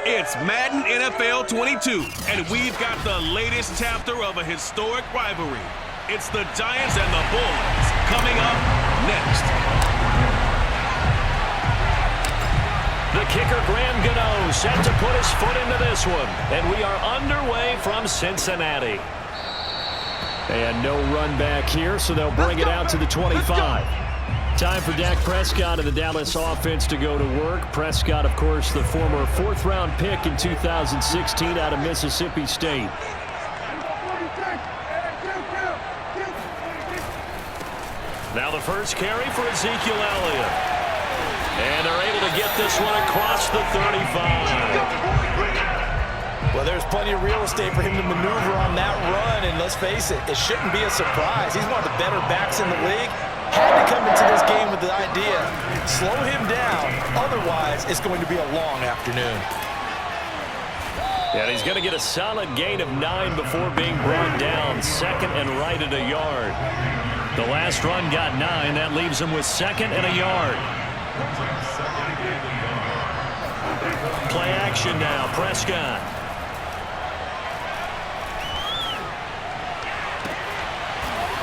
It's Madden NFL 22, and we've got the latest chapter of a historic rivalry. It's the Giants and the Bulls coming up next. The kicker, Graham Gano, set to put his foot into this one. And we are underway from Cincinnati. And no run back here, so they'll bring it out to the 25. Time for Dak Prescott and the Dallas offense to go to work. Prescott, of course, the former fourth-round pick in 2016 out of Mississippi State. Now the first carry for Ezekiel Elliott. And they're able to get this one across the 35. Well, there's plenty of real estate for him to maneuver on that run, and let's face it, it shouldn't be a surprise. He's one of the better backs in the league. Had to come into this game with the idea, slow him down, otherwise it's going to be a long afternoon. And he's going to get a solid gain of 9 before being brought down, second and right at a yard. The last run got 9, that leaves him with second and a yard. Play action now, Prescott.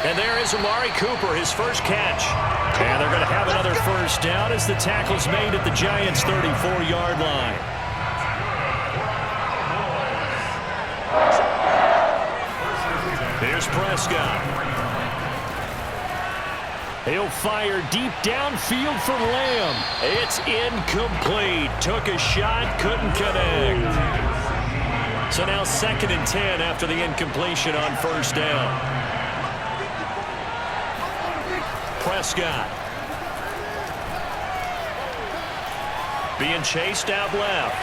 And there is Amari Cooper, his first catch. And they're going to have another first down as the tackle's made at the Giants' 34-yard line. Here's Prescott. He'll fire deep downfield for Lamb. It's incomplete. Took a shot, couldn't connect. So now second and 10 after the incompletion on first down. Prescott. Being chased out left.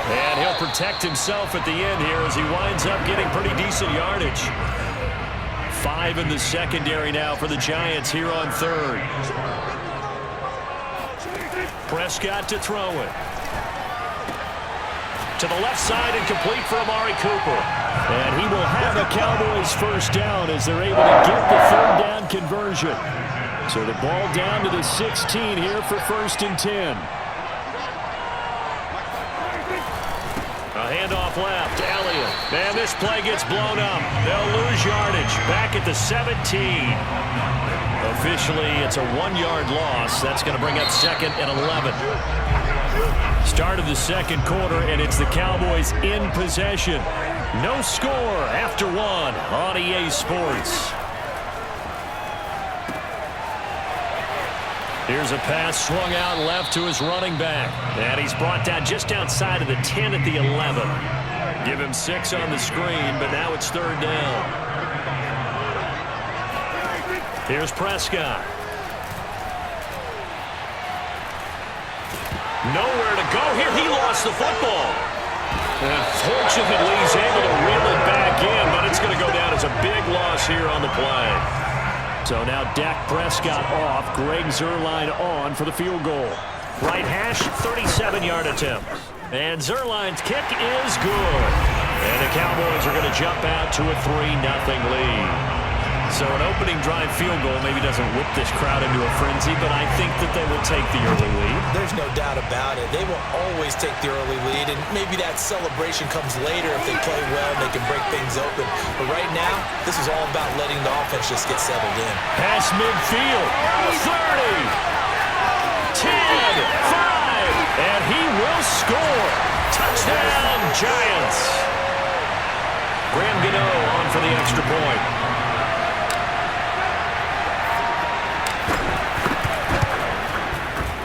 And he'll protect himself at the end here as he winds up getting pretty decent yardage. 5 in the secondary now for the Giants here on third. Prescott to throw it. To the left side and complete for Amari Cooper. And he will have a Cowboys first down as they're able to get the third down conversion. So the ball down to the 16 here for first and 10. A handoff left, Elliott. And this play gets blown up. They'll lose yardage. Back at the 17. Officially, it's a 1-yard loss. That's going to bring up second and 11. Start of the second quarter, and it's the Cowboys in possession. No score after 1 on EA Sports. Here's a pass swung out left to his running back. And he's brought down just outside of the 10 at the 11. Give him 6 on the screen, but now it's third down. Here's Prescott. Nowhere to go here. He lost the football. And fortunately, he's able to reel it back in, but it's going to go down as a big loss here on the play. So now Dak Prescott off, Greg Zuerlein on for the field goal. Right hash, 37-yard attempt. And Zuerlein's kick is good. And the Cowboys are going to jump out to a 3-0 lead. So an opening drive field goal maybe doesn't whip this crowd into a frenzy, but I think that they will take the early lead. There's no doubt about it. They will always take the early lead, and maybe that celebration comes later if they play well and they can break things open. But right now, this is all about letting the offense just get settled in. Pass midfield, 30, 10, 5, and he will score. Touchdown, Giants. Graham Gano on for the extra point.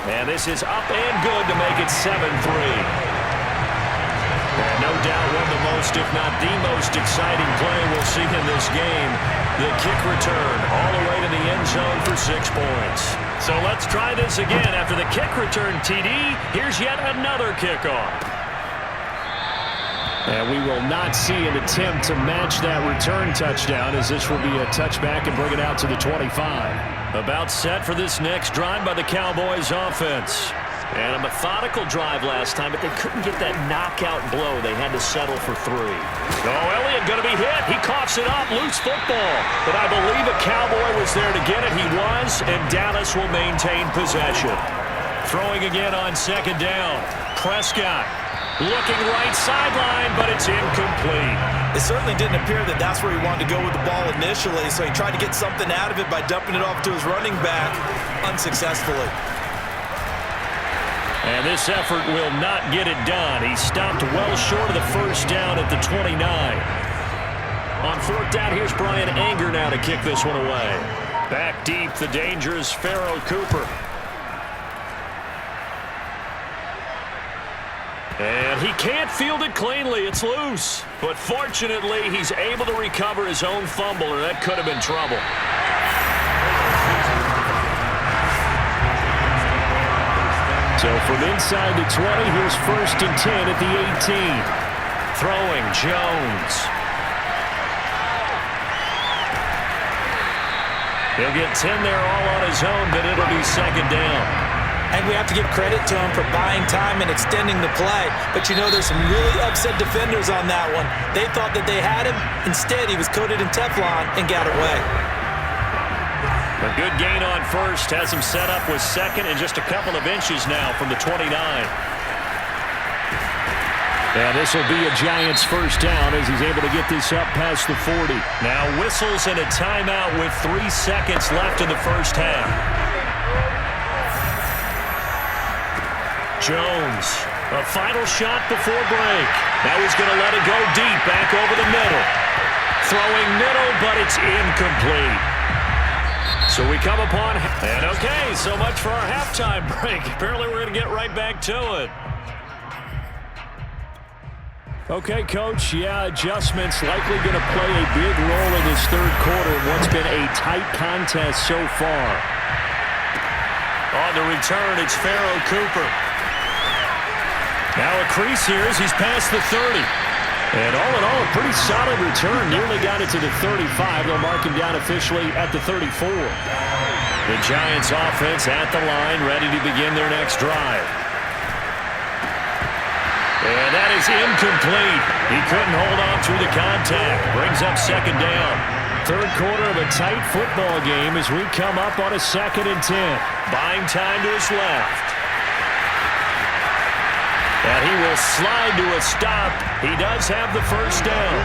And this is up and good to make it 7-3. And no doubt one of the most, if not the most exciting play we'll see in this game. The kick return all the way to the end zone for 6 points. So let's try this again. After the kick return, TD, here's yet another kickoff. And we will not see an attempt to match that return touchdown, as this will be a touchback and bring it out to the 25. About set for this next drive by the Cowboys offense. And a methodical drive last time, but they couldn't get that knockout blow. They had to settle for 3. Oh, Elliott going to be hit. He coughs it up. Loose football. But I believe a Cowboy was there to get it. He was, and Dallas will maintain possession. Throwing again on second down. Prescott. Looking right sideline, but it's incomplete. It certainly didn't appear that that's where he wanted to go with the ball initially, so he tried to get something out of it by dumping it off to his running back unsuccessfully. And this effort will not get it done. He stopped well short of the first down at the 29. On fourth down, here's Brian Anger now to kick this one away. Back deep, the dangerous Pharaoh Cooper. And he can't field it cleanly. It's loose. But fortunately, he's able to recover his own fumble, or that could have been trouble. So from inside the 20, here's 1st and 10 at the 18. Throwing Jones. He'll get 10 there all on his own, but it'll be 2nd down. And we have to give credit to him for buying time and extending the play. But you know, there's some really upset defenders on that one. They thought that they had him. Instead, he was coated in Teflon and got away. A good gain on first. Has him set up with 2nd and just a couple of inches now from the 29. And this will be a Giants 1st down as he's able to get this up past the 40. Now whistles and a timeout with 3 seconds left in the first half. Jones, a final shot before break. Now he's going to let it go deep, back over the middle. Throwing middle, but it's incomplete. So we come upon, and okay, so much for our halftime break. Apparently we're going to get right back to it. Okay, Coach, yeah, adjustments likely going to play a big role in this 3rd quarter in what's been a tight contest so far. On the return, it's Pharaoh Cooper. Now a crease here as he's past the 30. And all in all, a pretty solid return. Nearly got it to the 35. They'll mark him down officially at the 34. The Giants offense at the line, ready to begin their next drive. And that is incomplete. He couldn't hold on through the contact. Brings up 2nd down. 3rd quarter of a tight football game as we come up on a 2nd and 10. Buying time to his left. And he will slide to a stop. He does have the 1st down.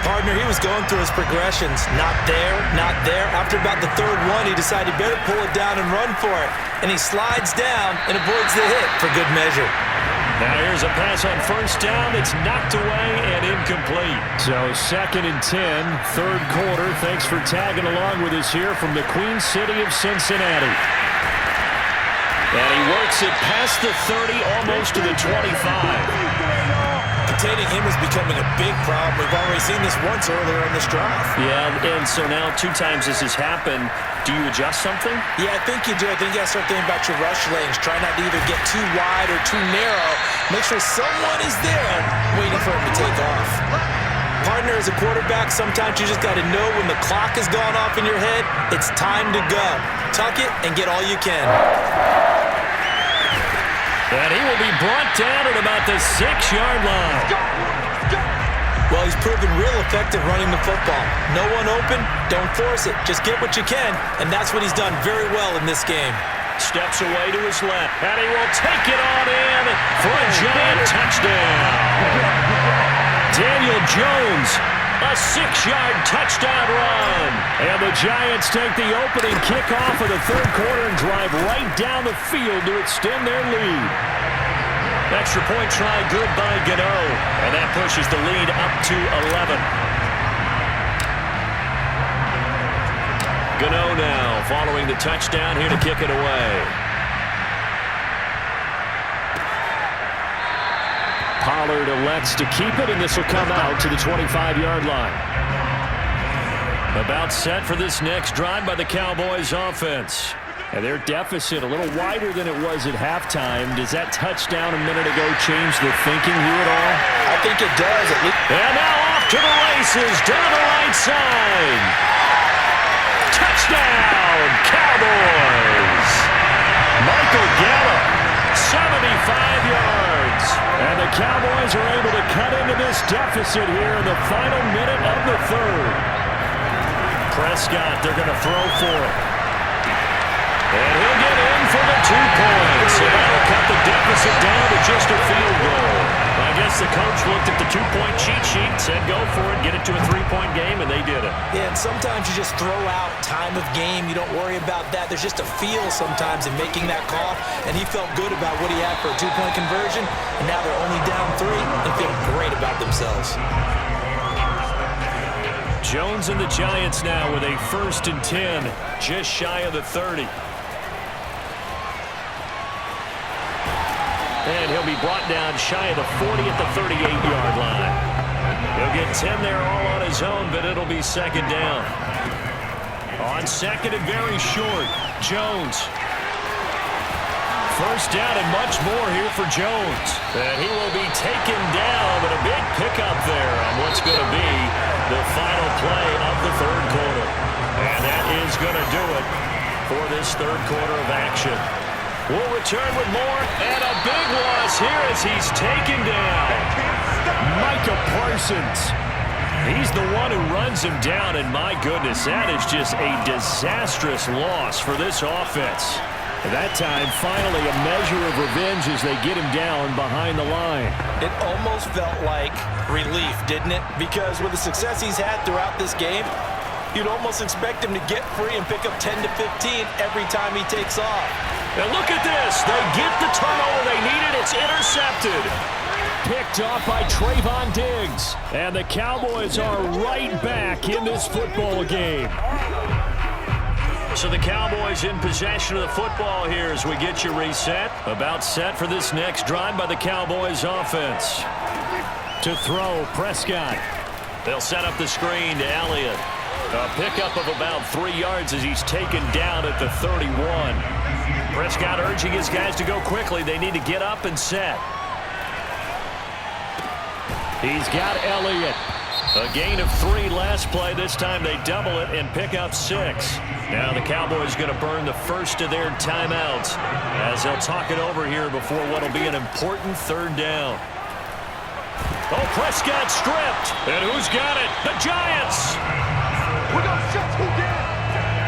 Partner, he was going through his progressions. Not there, not there. After about the 3rd one, he decided he better pull it down and run for it. And he slides down and avoids the hit for good measure. Now here's a pass on 1st down. It's knocked away and incomplete. So 2nd and 10, 3rd quarter. Thanks for tagging along with us here from the Queen City of Cincinnati. And he works it past the 30, almost to the 25. Containing him is becoming a big problem. We've already seen this once earlier in this drive. Yeah, and so now 2 times this has happened. Do you adjust something? Yeah, I think you do. I think you got to start thinking about your rush lanes. Try not to either get too wide or too narrow. Make sure someone is there waiting for him to take off. Partner, as a quarterback, sometimes you just got to know when the clock has gone off in your head, it's time to go. Tuck it and get all you can. And he will be brought down at about the 6-yard line. Well, he's proven real effective running the football. No one open, don't force it. Just get what you can, and that's what he's done very well in this game. Steps away to his left, and he will take it on in for a Giant touchdown. Daniel Jones, a 6-yard touchdown run. And the Giants take the opening kickoff of the 3rd quarter and drive right down the field to extend their lead. Extra point try good by Gano, and that pushes the lead up to 11. Gano now following the touchdown here to kick it away. Pollard elects to keep it, and this will come out to the 25-yard line. About set for this next drive by the Cowboys offense. And their deficit a little wider than it was at halftime. Does that touchdown a minute ago change the thinking here at all? I think it does. And now off to the races down the right side. Touchdown, Cowboys. Michael Gallup, 75 yards. And the Cowboys are able to cut into this deficit here in the final minute of the 3rd. Prescott, they're going to throw for it. And he'll get in for the 2 points. So that'll come cut the deficit down to just a field goal. I guess the coach looked at the two-point cheat sheet, said go for it, get it to a three-point game, and they did it. Yeah, and sometimes you just throw out time of game. You don't worry about that. There's just a feel sometimes in making that call, and he felt good about what he had for a two-point conversion, and now they're only down 3 and feeling great about themselves. Jones and the Giants now with a 1st and 10, just shy of the 30. And he'll be brought down shy of the 40 at the 38-yard line. He'll get 10 there all on his own, but it'll be 2nd down. On 2nd and very short, Jones. 1st down and much more here for Jones. And he will be taken down, but a big pickup there on what's going to be the final play of the 3rd quarter. And that is going to do it for this 3rd quarter of action. We'll return with more, and a big loss here as he's taken down. Micah Parsons. He's the one who runs him down, and my goodness, that is just a disastrous loss for this offense. That time, finally, a measure of revenge as they get him down behind the line. It almost felt like relief, didn't it? Because with the success he's had throughout this game, you'd almost expect him to get free and pick up 10 to 15 every time he takes off. And look at this. They get the turnover they needed. It's intercepted. Picked off by Trayvon Diggs. And the Cowboys are right back in this football game. So the Cowboys in possession of the football here as we get you reset. About set for this next drive by the Cowboys offense. To throw, Prescott. They'll set up the screen to Elliott. A pickup of about 3 yards as he's taken down at the 31. Prescott urging his guys to go quickly. They need to get up and set. He's got Elliott. A gain of 3 last play. This time they double it and pick up 6. Now the Cowboys going to burn the first of their timeouts as they'll talk it over here before what will be an important 3rd down. Oh, Prescott stripped. And who's got it? The Giants.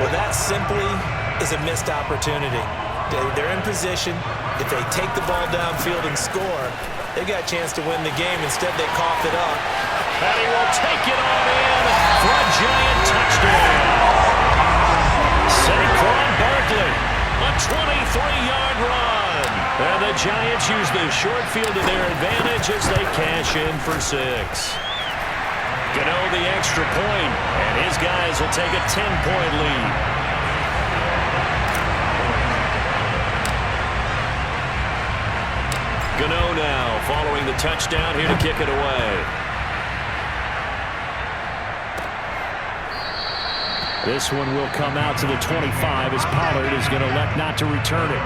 Well, that simply is a missed opportunity. They're in position. If they take the ball downfield and score, they got a chance to win the game. Instead, they coughed it up. And he will take it on in for a Giant touchdown. Saquon Barkley, a 23-yard run. And the Giants use the short field to their advantage as they cash in for 6. Gano the extra point, and his guys will take a 10-point lead. Gano now following the touchdown here to kick it away. This one will come out to the 25 as Pollard is going to elect not to return it.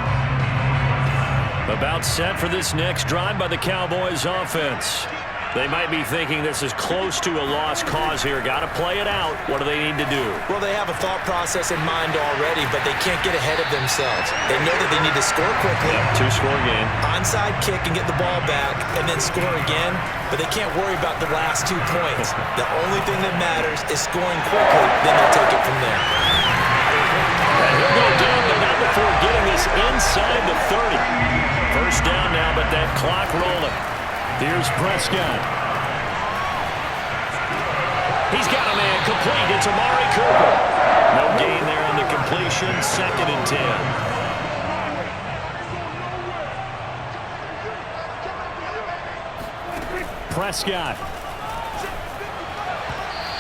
About set for this next drive by the Cowboys offense. They might be thinking this is close to a lost cause here. Got to play it out. What do they need to do? Well, they have a thought process in mind already, but they can't get ahead of themselves. They know that they need to score quickly. Yep, 2-score game. Onside kick and get the ball back and then score again, but they can't worry about the last 2 points. The only thing that matters is scoring quickly, then they'll take it from there. And he'll go down, but not before getting this inside the 30. 1st down now, but that clock rolling. Here's Prescott. He's got a man complete. It's Amari Cooper. No gain there on the completion. 2nd and 10. Prescott.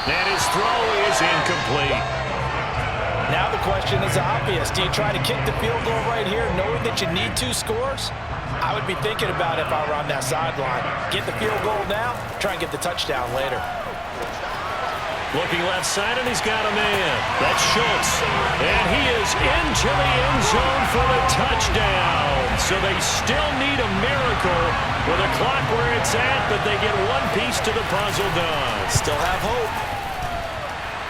And his throw is incomplete. Now the question is obvious. Do you try to kick the field goal right here knowing that you need 2 scores? I would be thinking about it if I were on that sideline. Get the field goal now, try and get the touchdown later. Looking left side, and he's got a man. That's Schultz. And he is into the end zone for the touchdown. So they still need a miracle with a clock where it's at, but they get one piece to the puzzle done. Still have hope.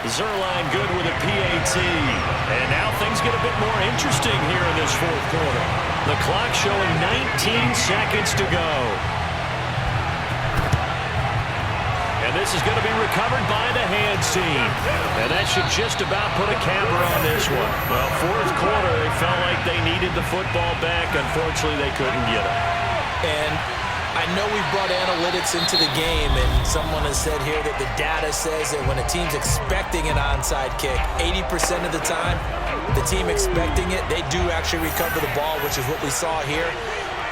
Zerline good with a PAT. And now things get a bit more interesting here in this 4th quarter. The clock showing 19 seconds to go. And this is going to be recovered by the hands team. And that should just about put a capper on this one. Well, fourth quarter, they felt like they needed the football back. Unfortunately, they couldn't get it. And I know we brought analytics into the game, and someone has said here that the data says that when a team's expecting an onside kick, 80% of the time, the team expecting it, they do actually recover the ball, which is what we saw here.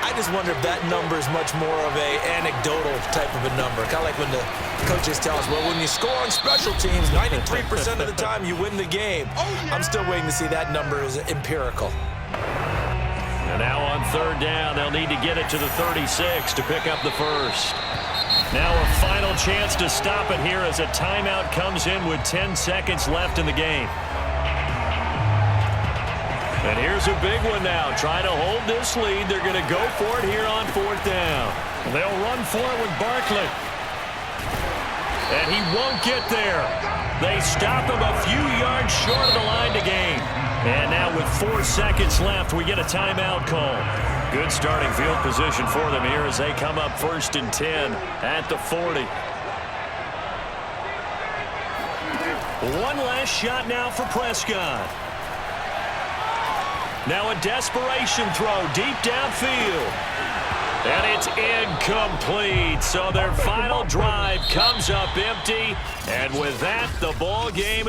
I just wonder if that number is much more of a anecdotal type of a number. Kind of like when the coaches tell us, well, when you score on special teams, 93% of the time you win the game. I'm still waiting to see that number is empirical. And now on third down, they'll need to get it to the 36 to pick up the first. Now a final chance to stop it here as a timeout comes in with 10 seconds left in the game. And here's a big one now. Trying to hold this lead. They're going to go for it here on fourth down. They'll run for it with Barkley. And he won't get there. They stop him a few yards short of the line to gain. And now with 4 seconds left, we get a timeout call. Good starting field position for them here as they come up 1st and 10 at the 40. One last shot now for Prescott. Now a desperation throw deep downfield. And it's incomplete. So their final drive comes up empty. And with that, the ball game